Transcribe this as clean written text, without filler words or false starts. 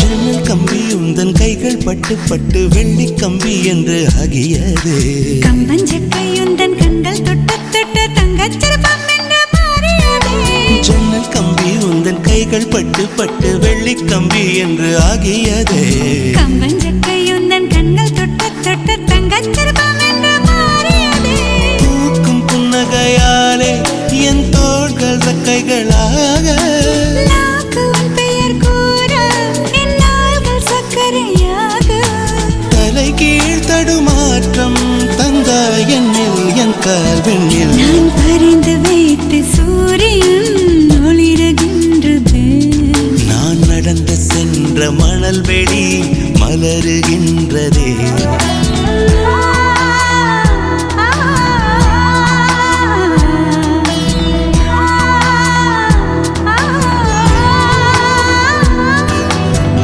ஜன்னல் கம்பி உந்தன் கைகள் பட்டு பட்டு வெள்ளி கம்பி என்று ஆகியது. கம்பஞ்சக்கை உந்தன் கண்கள் தொட்டு தொட்டு தங்கச்சிற்பம் என்று மாறியது. ஜன்னல் கம்பி உந்தன் கைகள் பட்டு பட்டு வெள்ளி கம்பி என்று ஆகியது. கம்பஞ்சக்கை உந்தன் கண்கள் தொட்டு தொட்டு தங்கச்சிற்பம் என்று மாறியது. பூக்கும் புன்னகையாலே என் தோள்கள் ரெக்கைகளாக தடுமாற்றம் தந்தாய் என்னில் என் கால்வெண்ணில். நான் பறிந்து வைத்து சூரியன் ஒளிருகின்றது. நான் நடந்து சென்ற மணல் வெளி மலருகின்றதே.